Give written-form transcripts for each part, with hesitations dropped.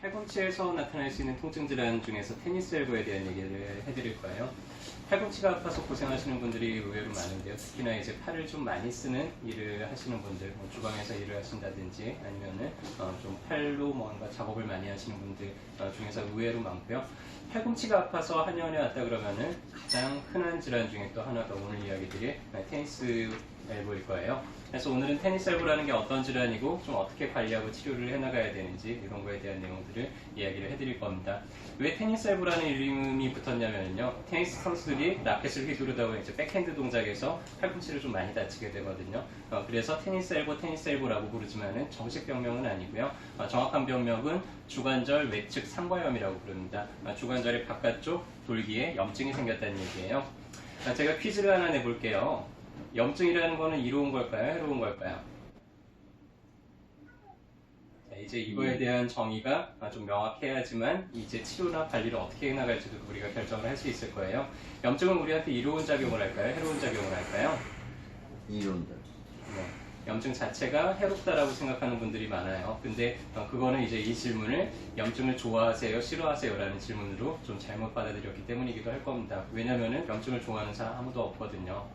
팔꿈치에서 나타날 수 있는 통증 질환 중에서 테니스 엘보에 대한 얘기를 해드릴 거예요. 팔꿈치가 아파서 고생하시는 분들이 의외로 많은데요. 특히나 이제 팔을 좀 많이 쓰는 일을 하시는 분들, 주방에서 일을 하신다든지 아니면은 좀 팔로 뭔가 작업을 많이 하시는 분들 중에서 의외로 많고요. 팔꿈치가 아파서 한의원에 왔다 그러면은 가장 흔한 질환 중에 또 하나가 오늘 이야기 드릴 테니스 엘보일 거예요. 그래서 오늘은 테니스 엘보라는 게 어떤 질환이고 좀 어떻게 관리하고 치료를 해나가야 되는지 이런 거에 대한 내용들을 이야기를 해드릴 겁니다. 왜 테니스 엘보라는 이름이 붙었냐면요, 테니스 선수들이 라켓을 휘두르다 보면 이제 백핸드 동작에서 팔꿈치를 좀 많이 다치게 되거든요. 그래서 테니스 엘보라고 부르지만은 정식 병명은 아니고요. 정확한 병명은 주관절 외측 상과염이라고 부릅니다. 주관절의 바깥쪽 돌기에 염증이 생겼다는 얘기예요. 제가 퀴즈를 하나 내볼게요. 염증이라는 거는 이로운 걸까요? 해로운 걸까요? 자, 이제 이거에 대한 정의가 좀 명확해야지만 이제 치료나 관리를 어떻게 해나갈지도 우리가 결정을 할 수 있을 거예요. 염증은 우리한테 이로운 작용을 할까요? 해로운 작용을 할까요? 이로운 작용. 네. 염증 자체가 해롭다라고 생각하는 분들이 많아요. 근데 그거는 이제 이 질문을 염증을 좋아하세요? 싫어하세요? 라는 질문으로 좀 잘못 받아들였기 때문이기도 할 겁니다. 왜냐면은 염증을 좋아하는 사람 아무도 없거든요.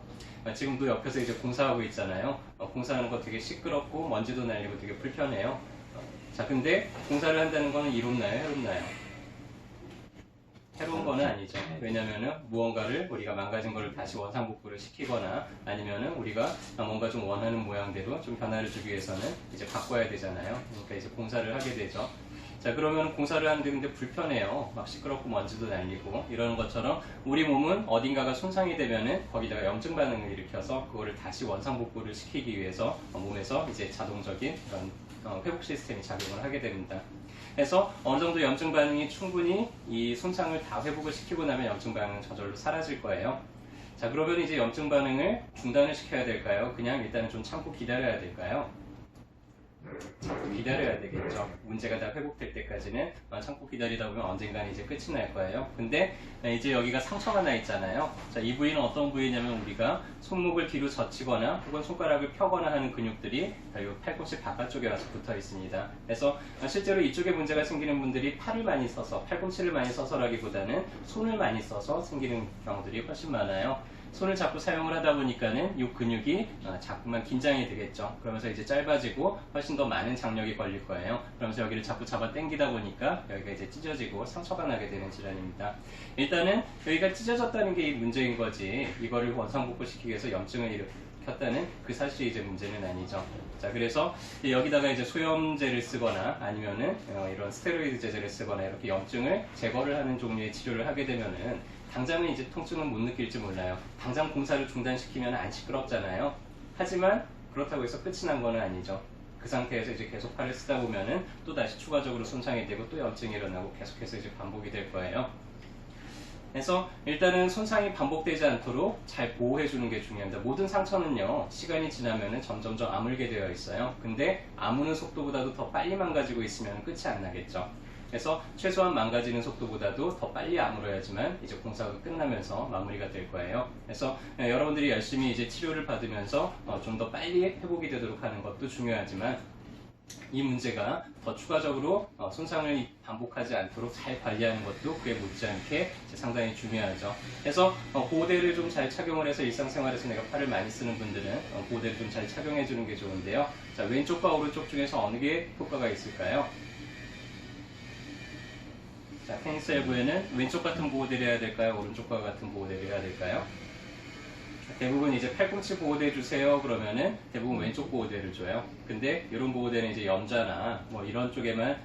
지금도 옆에서 이제 공사하고 있잖아요. 공사하는 거 되게 시끄럽고 먼지도 날리고 되게 불편해요. 자, 근데 공사를 한다는 거는 이롭나요? 해롭나요? 해로운 거는 아니죠. 왜냐면은 무언가를 우리가 망가진 거를 다시 원상복구를 시키거나 아니면은 우리가 뭔가 좀 원하는 모양대로 좀 변화를 주기 위해서는 이제 바꿔야 되잖아요. 그러니까 이제 공사를 하게 되죠. 자, 그러면 공사를 하는데 불편해요. 막 시끄럽고 먼지도 날리고 이러는 것처럼 우리 몸은 어딘가가 손상이 되면은 거기다가 염증 반응을 일으켜서 그거를 다시 원상복구를 시키기 위해서 몸에서 이제 자동적인 그런 회복 시스템이 작용을 하게 됩니다. 그래서 어느 정도 염증 반응이 충분히 이 손상을 다 회복을 시키고 나면 염증 반응은 저절로 사라질 거예요. 자, 그러면 이제 염증 반응을 중단을 시켜야 될까요? 그냥 일단은 좀 참고 기다려야 될까요? 참고 기다려야 되겠죠. 문제가 다 회복될 때까지는 참고 기다리다 보면 언젠가는 이제 끝이 날 거예요. 근데 이제 여기가 상처가 나 있잖아요. 자, 이 부위는 어떤 부위냐면 우리가 손목을 뒤로 젖히거나 혹은 손가락을 펴거나 하는 근육들이 이 팔꿈치 바깥쪽에 와서 붙어 있습니다. 그래서 실제로 이쪽에 문제가 생기는 분들이 팔을 많이 써서, 팔꿈치를 많이 써서라기보다는 손을 많이 써서 생기는 경우들이 훨씬 많아요. 손을 자꾸 사용을 하다 보니까는 이 근육이 자꾸만 긴장이 되겠죠. 그러면서 이제 짧아지고 훨씬 더 많은 장력이 걸릴 거예요. 그러면서 여기를 자꾸 잡아 당기다 보니까 여기가 이제 찢어지고 상처가 나게 되는 질환입니다. 일단은 여기가 찢어졌다는 게 문제인 거지, 이거를 원상복구시키기 위해서 염증을 일으켰다는 그 사실이 이제 문제는 아니죠. 자, 그래서 여기다가 이제 소염제를 쓰거나 아니면은 이런 스테로이드 제제를 쓰거나 이렇게 염증을 제거를 하는 종류의 치료를 하게 되면은 당장은 이제 통증은 못 느낄지 몰라요. 당장 공사를 중단시키면 안 시끄럽잖아요. 하지만 그렇다고 해서 끝이 난 건 아니죠. 그 상태에서 이제 계속 팔을 쓰다 보면은 또 다시 추가적으로 손상이 되고 또 염증이 일어나고 계속해서 이제 반복이 될 거예요. 그래서 일단은 손상이 반복되지 않도록 잘 보호해 주는 게 중요합니다. 모든 상처는요, 시간이 지나면은 점점점 아물게 되어 있어요. 근데 아무는 속도보다도 더 빨리 망가지고 있으면 끝이 안 나겠죠. 그래서 최소한 망가지는 속도보다도 더 빨리 아물어야지만 이제 공사가 끝나면서 마무리가 될 거예요. 그래서 여러분들이 열심히 이제 치료를 받으면서 좀 더 빨리 회복이 되도록 하는 것도 중요하지만 이 문제가 더 추가적으로 손상을 반복하지 않도록 잘 관리하는 것도 그에 못지않게 상당히 중요하죠. 그래서 보호대를 좀 잘 착용을 해서 일상생활에서 내가 팔을 많이 쓰는 분들은 보호대를 좀 잘 착용해 주는 게 좋은데요. 자, 왼쪽과 오른쪽 중에서 어느 게 효과가 있을까요? 자, 테니스 엘보에는 왼쪽 같은 보호대를 해야 될까요? 오른쪽과 같은 보호대를 해야 될까요? 대부분 이제 팔꿈치 보호대 주세요 그러면은 대부분 왼쪽 보호대를 줘요. 근데 이런 보호대는 이제 염좌나 뭐 이런 쪽에만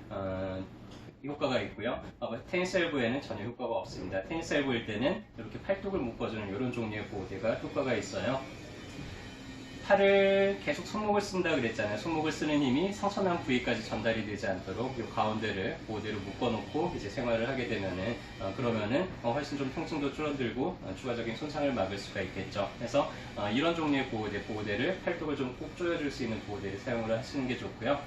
효과가 있고요. 테니스 엘보에는 전혀 효과가 없습니다. 테니스 엘보일 때는 이렇게 팔뚝을 묶어주는 이런 종류의 보호대가 효과가 있어요. 팔을 계속 손목을 쓴다 그랬잖아요. 손목을 쓰는 힘이 상처난 부위까지 전달이 되지 않도록 이 가운데를 보호대로 묶어놓고 이제 생활을 하게 되면은 그러면은 훨씬 좀 통증도 줄어들고 추가적인 손상을 막을 수가 있겠죠. 그래서 이런 종류의 보호대를 팔뚝을 좀 꼭 조여줄 수 있는 보호대를 사용을 하시는 게 좋고요.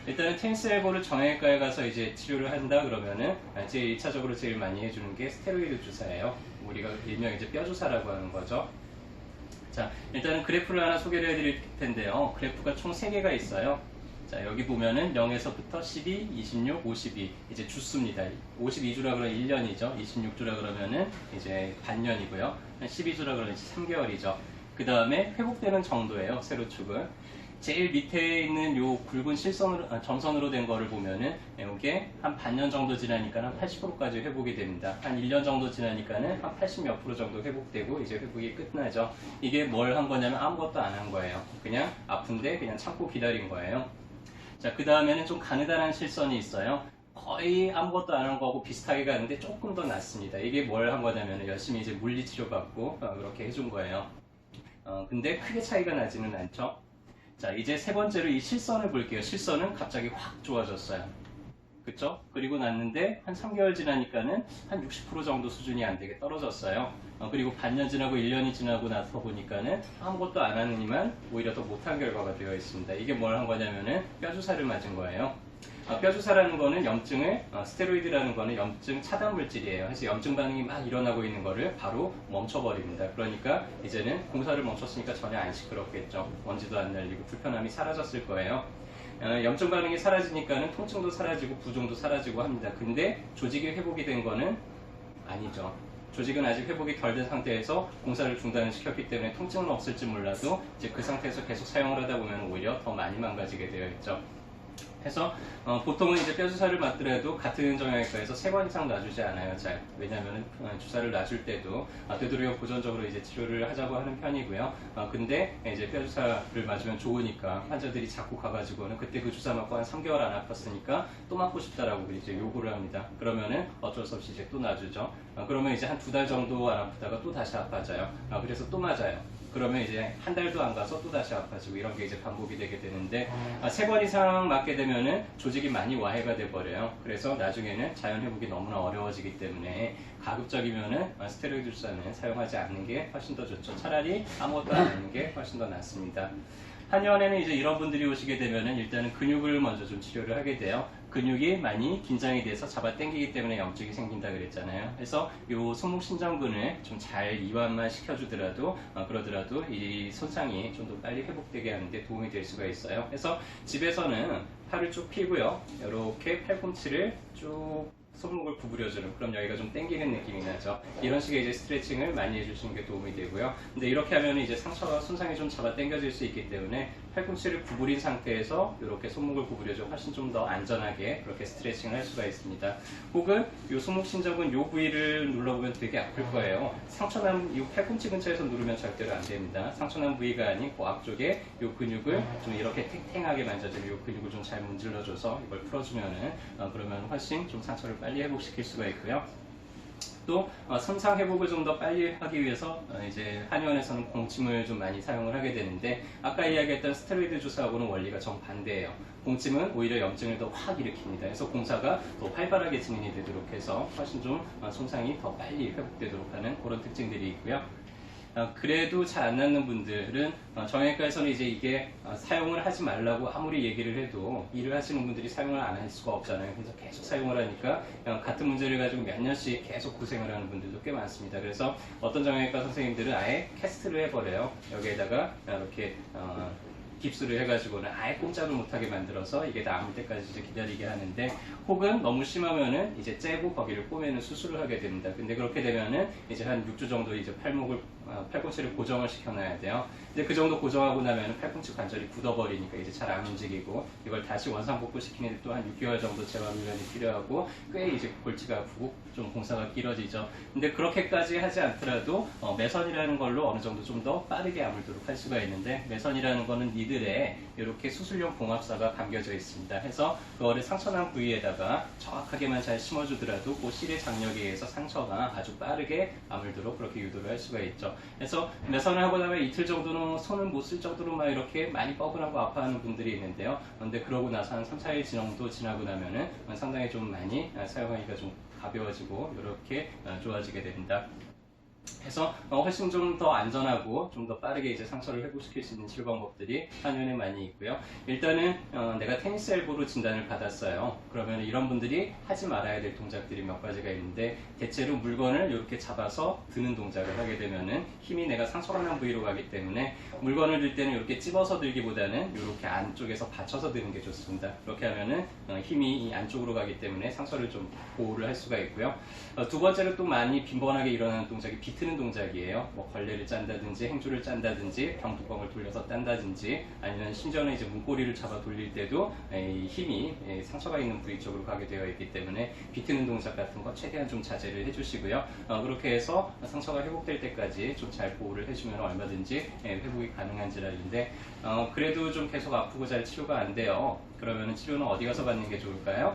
일단은 테니스 엘보를 정형외과에 가서 이제 치료를 한다 그러면은 제일 1차적으로 제일 많이 해주는 게 스테로이드 주사예요. 우리가 일명 이제 뼈 주사라고 하는 거죠. 자, 일단은 그래프를 하나 소개를 해드릴 텐데요. 그래프가 총 3개가 있어요. 자, 여기 보면은 0에서부터 12, 26, 52 이제 주수입니다. 52주라 그러면 1년이죠. 26주라 그러면은 이제 반년이고요. 12주라 그러면 3개월이죠. 그 다음에 회복되는 정도예요. 세로축은. 제일 밑에 있는 요 굵은 실선으로, 점선으로 된 거를 보면은 이게 한 반년 정도 지나니까 한 80%까지 회복이 됩니다. 한 1년 정도 지나니까는 한 80 몇 프로 정도 회복되고 이제 회복이 끝나죠. 이게 뭘 한 거냐면 아무것도 안 한 거예요. 그냥 아픈데 그냥 참고 기다린 거예요. 자, 그 다음에는 좀 가느다란 실선이 있어요. 거의 아무것도 안 한 거하고 비슷하게 가는데 조금 더 낫습니다. 이게 뭘 한 거냐면 열심히 이제 물리치료 받고 그렇게 해준 거예요. 근데 크게 차이가 나지는 않죠. 자, 이제 세 번째로 이 실선을 볼게요. 실선은 갑자기 확 좋아졌어요. 그쵸? 그리고 났는데 한 3개월 지나니까는 한 60% 정도 수준이 안 되게 떨어졌어요. 그리고 반년 지나고 1년이 지나고 나서 보니까는 아무것도 안 하느니만 오히려 더 못한 결과가 되어 있습니다. 이게 뭘 한 거냐면은 뼈주사를 맞은 거예요. 뼈주사라는 거는 염증을, 스테로이드라는 거는 염증 차단 물질이에요. 그래서 염증 반응이 막 일어나고 있는 거를 바로 멈춰버립니다. 그러니까 이제는 공사를 멈췄으니까 전혀 안 시끄럽겠죠. 먼지도 안 날리고 불편함이 사라졌을 거예요. 염증 반응이 사라지니까는 통증도 사라지고 부종도 사라지고 합니다. 근데 조직이 회복이 된 거는 아니죠. 조직은 아직 회복이 덜 된 상태에서 공사를 중단을 시켰기 때문에 통증은 없을지 몰라도 이제 그 상태에서 계속 사용을 하다 보면 오히려 더 많이 망가지게 되어 있죠. 해서 보통은 이제 뼈주사를 맞더라도 같은 정형외과에서 3번 이상 놔주지 않아요. 잘. 왜냐하면 주사를 놔줄 때도 되도록 보존적으로 이제 치료를 하자고 하는 편이고요. 근데 이제 뼈주사를 맞으면 좋으니까 환자들이 자꾸 가가지고는 그때 그 주사 맞고 한 3개월 안 아팠으니까 또 맞고 싶다라고 이제 요구를 합니다. 그러면은 어쩔 수 없이 이제 또 놔주죠. 그러면 이제 한 2달 정도 안 아프다가 또 다시 아파져요. 그래서 또 맞아요. 그러면 이제 한 달도 안 가서 또 다시 아파지고 이런 게 이제 반복이 되게 되는데 3번 이상 맞게 되면은 조직이 많이 와해가 돼 버려요. 그래서 나중에는 자연 회복이 너무나 어려워지기 때문에 가급적이면은 스테로이드 주사는 사용하지 않는 게 훨씬 더 좋죠. 차라리 아무것도 안 하는 게 훨씬 더 낫습니다. 한의원에는 이제 이런 분들이 오시게 되면은 일단은 근육을 먼저 좀 치료를 하게 돼요. 근육이 많이 긴장이 돼서 잡아 당기기 때문에 염증이 생긴다 그랬잖아요. 그래서 이 손목신전근을 좀 잘 이완만 시켜주더라도 그러더라도 이 손상이 좀 더 빨리 회복되게 하는데 도움이 될 수가 있어요. 그래서 집에서는 팔을 쭉 펴고요. 이렇게 팔꿈치를 쭉 손목을 구부려주는, 그럼 여기가 좀 당기는 느낌이 나죠. 이런 식의 이제 스트레칭을 많이 해주시는 게 도움이 되고요. 근데 이렇게 하면 이제 상처가, 손상이 좀 잡아 당겨질 수 있기 때문에 팔꿈치를 구부린 상태에서 이렇게 손목을 구부려줘 훨씬 좀 더 안전하게 그렇게 스트레칭을 할 수가 있습니다. 혹은 이 손목신전근 요 부위를 눌러보면 되게 아플 거예요. 상처난 이 팔꿈치 근처에서 누르면 절대로 안 됩니다. 상처난 부위가 아닌 그 앞쪽에 이 근육을 좀 이렇게 탱탱하게 만져주면 이 근육을 좀 잘 문질러줘서 이걸 풀어주면은 그러면 훨씬 좀 상처를 빨리 회복시킬 수가 있고요. 또 손상 회복을 좀 더 빨리 하기 위해서 이제 한의원에서는 공침을 좀 많이 사용을 하게 되는데 아까 이야기했던 스테로이드 주사하고는 원리가 정반대예요. 공침은 오히려 염증을 더 확 일으킵니다. 그래서 공사가 더 활발하게 진행이 되도록 해서 훨씬 좀 손상이 더 빨리 회복되도록 하는 그런 특징들이 있고요. 그래도 잘 안 낫는 분들은 정형외과에서는 이제 이게 사용을 하지 말라고 아무리 얘기를 해도 일을 하시는 분들이 사용을 안 할 수가 없잖아요. 그래서 계속 사용을 하니까 같은 문제를 가지고 몇 년씩 계속 고생을 하는 분들도 꽤 많습니다. 그래서 어떤 정형외과 선생님들은 아예 캐스트를 해버려요. 여기에다가 이렇게 깁스를 해가지고는 아예 꼼짝을 못하게 만들어서 이게 다 아물 때까지 이제 기다리게 하는데, 혹은 너무 심하면은 이제 째고 거기를 꼬매는 수술을 하게 됩니다. 근데 그렇게 되면은 이제 한 6주 정도 이제 팔꿈치를 고정을 시켜놔야 돼요. 근데 그 정도 고정하고 나면은 팔꿈치 관절이 굳어버리니까 이제 잘 안 움직이고, 이걸 다시 원상복구 시키는데 또 한 6개월 정도 재활 훈련이 필요하고 꽤 이제 골치가 아프고 좀 공사가 길어지죠. 근데 그렇게까지 하지 않더라도 매선이라는 걸로 어느 정도 좀 더 빠르게 아물도록 할 수가 있는데, 매선이라는 거는 니들에 이렇게 수술용 봉합사가 감겨져 있습니다. 해서 그거를 상처난 부위에다가 정확하게만 잘 심어주더라도 그 실의 장력에 의해서 상처가 아주 빠르게 아물도록 그렇게 유도를 할 수가 있죠. 그래서 매선을 하고 나면 이틀 정도는 손을 못 쓸 정도로 막 이렇게 많이 뻐근하고 아파하는 분들이 있는데요. 그런데 그러고 나서 한 3, 4일 정도 지나고 나면은 상당히 좀 많이 사용하기가 좀 가벼워지고 이렇게 좋아지게 됩니다. 해서 훨씬 좀 더 안전하고 좀 더 빠르게 이제 상처를 회복시킬 수 있는 치료 방법들이 한의원에 많이 있고요. 일단은 내가 테니스 엘보로 진단을 받았어요. 그러면 이런 분들이 하지 말아야 될 동작들이 몇 가지가 있는데, 대체로 물건을 이렇게 잡아서 드는 동작을 하게 되면은 힘이 내가 상처가 난 부위로 가기 때문에 물건을 들 때는 이렇게 찝어서 들기보다는 이렇게 안쪽에서 받쳐서 드는 게 좋습니다. 그렇게 하면은 힘이 이 안쪽으로 가기 때문에 상처를 좀 보호를 할 수가 있고요. 두 번째로 또 많이 빈번하게 일어나는 동작이 비트는 동작이에요. 뭐 걸레를 짠다든지 행주를 짠다든지 병뚜껑을 돌려서 딴다든지, 아니면 심지어는 이제 문고리를 잡아 돌릴 때도 이 힘이 상처가 있는 부위 쪽으로 가게 되어 있기 때문에 비트는 동작 같은 거 최대한 좀 자제를 해주시고요. 그렇게 해서 상처가 회복될 때까지 좀 잘 보호를 해주면 얼마든지 회복이 가능한 질환인데, 그래도 좀 계속 아프고 잘 치료가 안 돼요. 그러면 치료는 어디 가서 받는 게 좋을까요?